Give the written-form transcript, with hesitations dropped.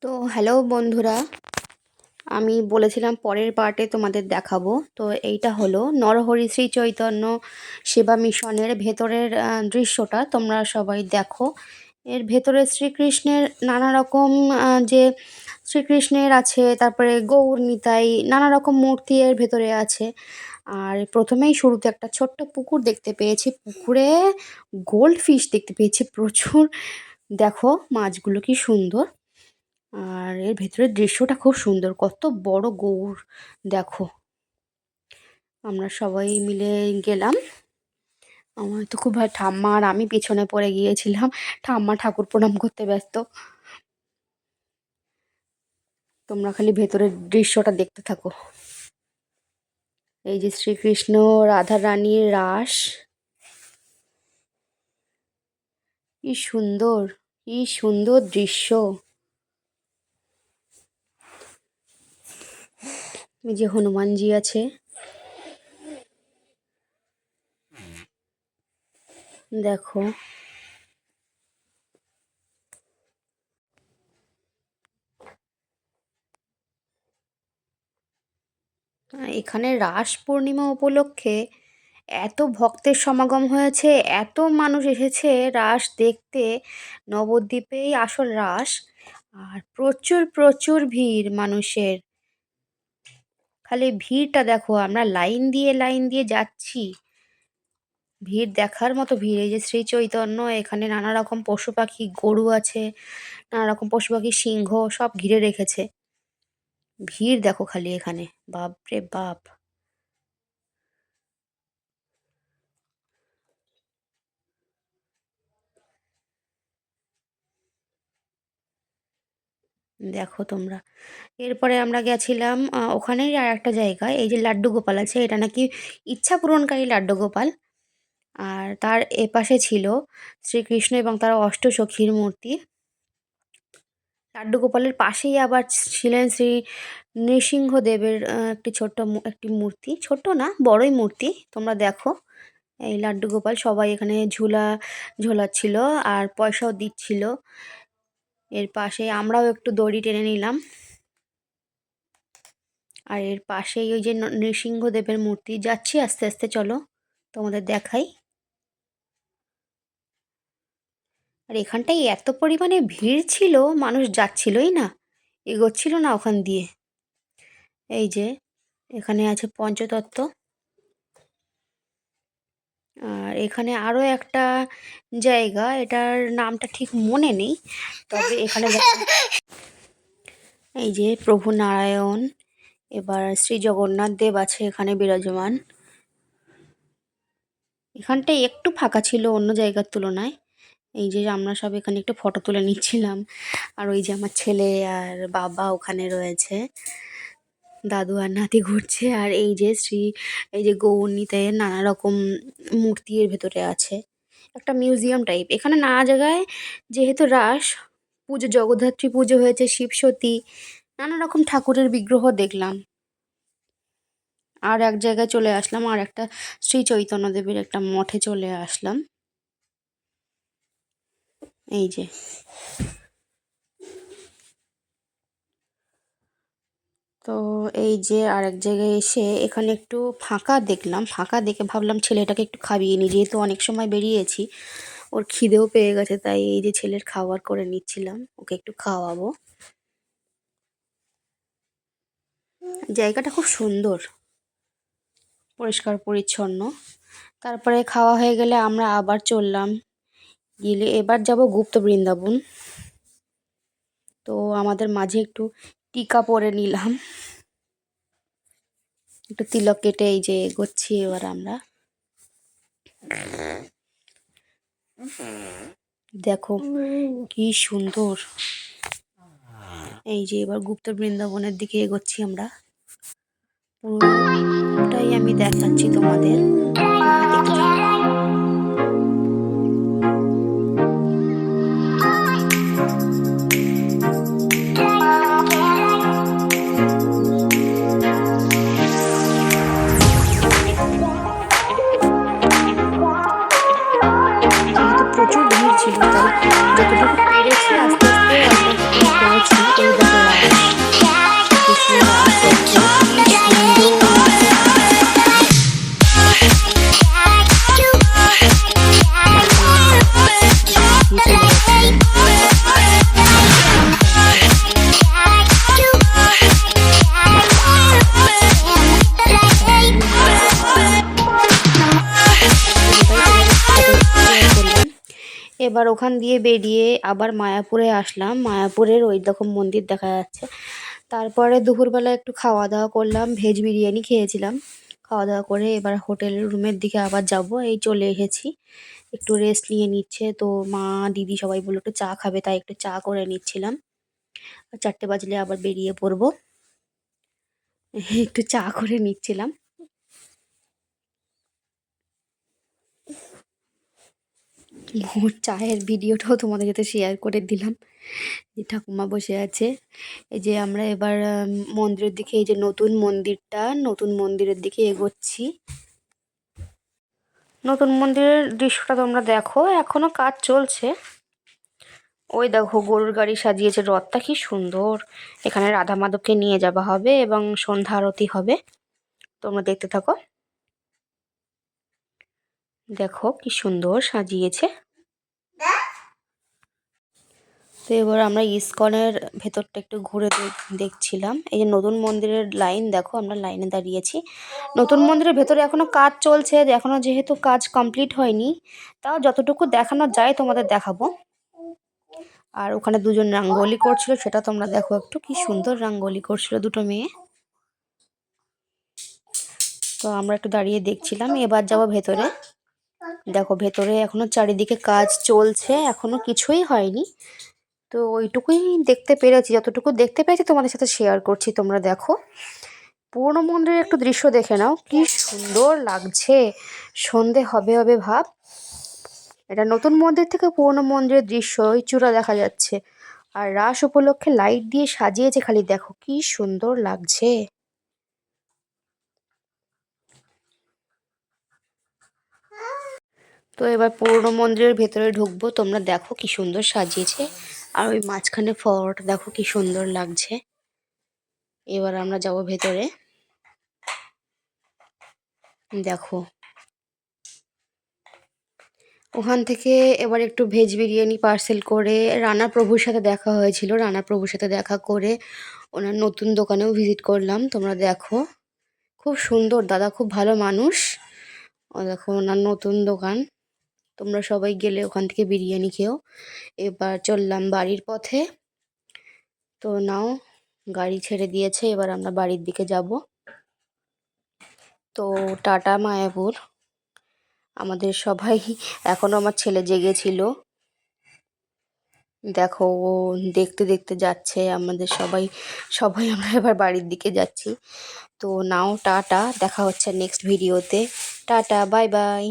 তো হ্যালো বন্ধুরা, আমি বলেছিলাম পরের পার্টে তোমাদের দেখাবো। তো এইটা হলো নরহরি শ্রী চৈতন্য সেবা মিশনের ভেতরের দৃশ্যটা তোমরা সবাই দেখো। এর ভেতরে শ্রীকৃষ্ণের নানা রকম যে শ্রীকৃষ্ণের আছে, তারপরে গৌর নিতাই নানা রকম মূর্তি এর ভেতরে আছে। আর প্রথমেই শুরুতে একটা ছোট্ট পুকুর দেখতে পেয়েছি, পুকুরে গোল্ড ফিশ দেখতে পেয়েছি প্রচুর। দেখো মাছগুলো কি সুন্দর, আর এর ভেতরের দৃশ্যটা খুব সুন্দর, কত বড় গৌর দেখো। আমরা সবাই মিলে গেলাম, আমার তো খুব ঠাম্মা আর আমি পেছনে পড়ে গিয়েছিলাম, ঠাম্মা ঠাকুর প্রণাম করতে ব্যস্ত। তোমরা খালি ভেতরের দৃশ্যটা দেখতে থাকো। এই যে শ্রীকৃষ্ণ রাধা রানীর রাস, কি সুন্দর, কি সুন্দর দৃশ্য। এই যে হনুমানজি আছে, দেখো। এখানে রাস পূর্ণিমা উপলক্ষে এত ভক্তের সমাগম হয়েছে, এত মানুষ এসেছে রাস দেখতে। নবদ্বীপেই আসল রাস, আর প্রচুর প্রচুর ভিড় মানুষের। খালি ভিড়টা দেখো, আমরা লাইন দিয়ে লাইন দিয়ে যাচ্ছি, ভিড় দেখার মতো ভিড়। এই যে শ্রী চৈতন্য, এখানে নানা রকম পশু পাখি, গরু আছে, নানা রকম পশু পাখি, সিংহ সব ঘিরে রেখেছে। ভিড় দেখো খালি এখানে, বাপ রে বাপ। দেখো তোমরা, এরপরে আমরা গেছিলাম ওখানেই আর একটা জায়গায়, এই যে লাড্ডু গোপাল আছে, এটা নাকি ইচ্ছা পূরণকারী লাড্ডু গোপাল। আর তার এপাশে ছিল শ্রীকৃষ্ণ এবং তার অষ্টসখীর মূর্তি। লাড্ডু গোপালের পাশেই আবার ছিলেন শ্রী নৃসিংহদেবের একটি ছোট্ট একটি মূর্তি, ছোট্ট না বড়ই মূর্তি। তোমরা দেখো এই লাড্ডু গোপাল, সবাই এখানে ঝুলা ঝোলাচ্ছিল আর পয়সাও দিচ্ছিল। এর পাশে আমরাও একটু দড়ি টেনে নিলাম। আর এর পাশেই ওই যে নৃসিংহদেবের মূর্তি। যাচ্ছি আস্তে আস্তে, চলো তোমাদের দেখাই। আর এখানটায় এত পরিমাণে ভিড় ছিল, মানুষ যাচ্ছিলই না, এগোচ্ছিল না ওখান দিয়ে। এই যে এখানে আছে পঞ্চতত্ত্ব, আর এখানে আরও একটা জায়গা, এটার নামটা ঠিক মনে নেই, তবে এখানে এই যে প্রভু নারায়ণ, এবার শ্রী জগন্নাথ দেব আছে এখানে বিরাজমান। এখানটায় একটু ফাঁকা ছিল অন্য জায়গার তুলনায়। এই যে আমরা সব এখানে একটু ফটো তুলে নিচ্ছিলাম, আর ওই যে আমার ছেলে আর বাবা ওখানে রয়েছে, দাদু আর নাতি ঘুরছে। আর এই যে এই যে গৌর নিতাইয়ের নানা রকম মূর্তি এর ভেতরে আছে, একটা মিউজিয়াম টাইপ। এখানে নানা জায়গায় যেহেতু রাস পুজো, জগদ্ধাত্রী পুজো হয়েছে, শিবসতী, নানা রকম ঠাকুরের বিগ্রহ দেখলাম। আর এক জায়গায় চলে আসলাম, আর একটা শ্রী চৈতন্যদেবের একটা মঠে চলে আসলাম। এই যে তো এই যে আর এক জায়গায় এসে এখানে একটু ফাঁকা দেখলাম, ফাঁকা দেখে ভাবলাম ছেলেটাকে একটু খাইয়ে নিই, যেহেতু অনেক সময় বেরিয়েছি, ওর খিদেও পেয়ে গেছে, তাই এই যে ছেলের খাবার করে নিচ্ছিলাম, ওকে একটু খাওয়াবো। জায়গাটা খুব সুন্দর, পরিষ্কার পরিচ্ছন্ন। তারপরে খাওয়া হয়ে গেলে আমরা আবার চললাম, গেলে এবার যাব গুপ্ত বৃন্দাবন। তো আমাদের মাঝে একটু টিকা পরে নিলাম, একটু তিলক কেটে এই যে এগোচ্ছি এবার আমরা। দেখো কি সুন্দর, এই যে এবার গুপ্ত বৃন্দাবনের দিকে এগোচ্ছি আমরা। পুরোটাই আমি দেখাচ্ছি তোমাদের, দেখতে থাকো। যেহেতু প্রচুর ভিড় ছিল, তাই যতটুকু পেরেছি আস্তে আস্তে করেছি। এই এবার ওখান দিয়ে বেরিয়ে আবার মায়াপুরে আসলাম। মায়াপুরের ওই রকম মন্দির দেখা যাচ্ছে। তারপরে দুপুরবেলা একটু খাওয়া দাওয়া করলাম, ভেজ বিরিয়ানি খেয়েছিলাম। খাওয়া দাওয়া করে এবার হোটেল রুমের দিকে আবার যাব। এই চলে এসেছি, একটু রেস্ট নিয়ে নিচ্ছে। তো মা দিদি সবাই বললো একটু চা খাবে, তাই একটু চা করে নিচ্ছিলাম। 4টে বাজলে আবার বেরিয়ে পড়বো। একটু চা করে নিচ্ছিলাম। ওর চায়ের ভিডিওটাও তোমাদের সাথে শেয়ার করে দিলাম, যে ঠাকুমা বসে আছে। এই যে আমরা এবার মন্দিরের দিকে, এই যে নতুন মন্দিরের দিকে এগোচ্ছি। নতুন মন্দিরের দৃশ্যটা তোমরা দেখো, এখনো কাজ চলছে। ওই দেখো গরুর গাড়ি সাজিয়েছে, রথটা কি সুন্দর। এখানে রাধা মাধবকে নিয়ে যাওয়া হবে এবং সন্ধ্যা আরতি হবে। তোমরা দেখতে থাকো, দেখো কি সুন্দর সাজিয়েছে। তো এবার আমরা ইস্কনের ভেতরটা একটু ঘুরে দেখছিলাম। এই যে নতুন মন্দিরের লাইন দেখো, আমরা লাইনে দাঁড়িয়েছি। নতুন মন্দিরের ভেতরে এখনো কাজ চলছে, এখনো যেহেতু কাজ কমপ্লিট হয়নি, তাও যতটুকু দেখানো যায় তোমাদের দেখাবো। আর ওখানে দুজন রাঙ্গোলি করছিল, সেটা তোমরা দেখো একটু, কি সুন্দর রাঙ্গোলি করছিল দুটো মেয়ে। তো আমরা একটু দাঁড়িয়ে দেখছিলাম। এবার যাবো ভেতরে। দেখো ভেতরে এখনো চারিদিকে কাজ চলছে, এখনো কিছুই হয়নি। তো ওইটুকুই দেখতে পেরেছি, যতটুকু দেখতে পেরেছি তোমাদের সাথে শেয়ার করছি। তোমরা দেখো পুরনো মন্দিরের একটু দৃশ্য দেখে নাও, কি সুন্দর লাগছে। সন্ধে হবে হবে ভাব। এটা নতুন মন্দির থেকে পুরনো মন্দিরের দৃশ্য, ওই চূড়া দেখা যাচ্ছে। আর রাস উপলক্ষে লাইট দিয়ে সাজিয়েছে, খালি দেখো কি সুন্দর লাগছে। তো এবার পুরনো মন্দিরের ভেতরে ঢুকবো। তোমরা দেখো কি সুন্দর সাজিয়েছে, আর ওই মাঝখানে ফলটা দেখো কি সুন্দর লাগছে। এবার আমরা যাব ভেতরে। দেখো ওখান থেকে এবার একটু ভেজ বিরিয়ানি পার্সেল করে রানা প্রভুর সাথে দেখা হয়েছিল। রানা প্রভুর সাথে দেখা করে ওনার নতুন দোকানেও ভিজিট করলাম। তোমরা দেখো খুব সুন্দর, দাদা খুব ভালো মানুষ। ও দেখো ওনার নতুন দোকান। তোমরা সবাই গেলে ওখান থেকে বিরিয়ানি খেও। এবার চললাম বাড়ির পথে। তো নাও, গাড়ি ছেড়ে দিয়েছে, এবার আমরা বাড়ির দিকে যাব। তো টাটা মায়াপুর। আমাদের সবাই, এখনো আমার ছেলে জেগেছিল, দেখো ও দেখতে দেখতে যাচ্ছে। আমাদের সবাই সবাই আমরা এবার বাড়ির দিকে যাচ্ছি। তো নাও টাটা, দেখা হচ্ছে নেক্সট ভিডিওতে। Tata, bye bye.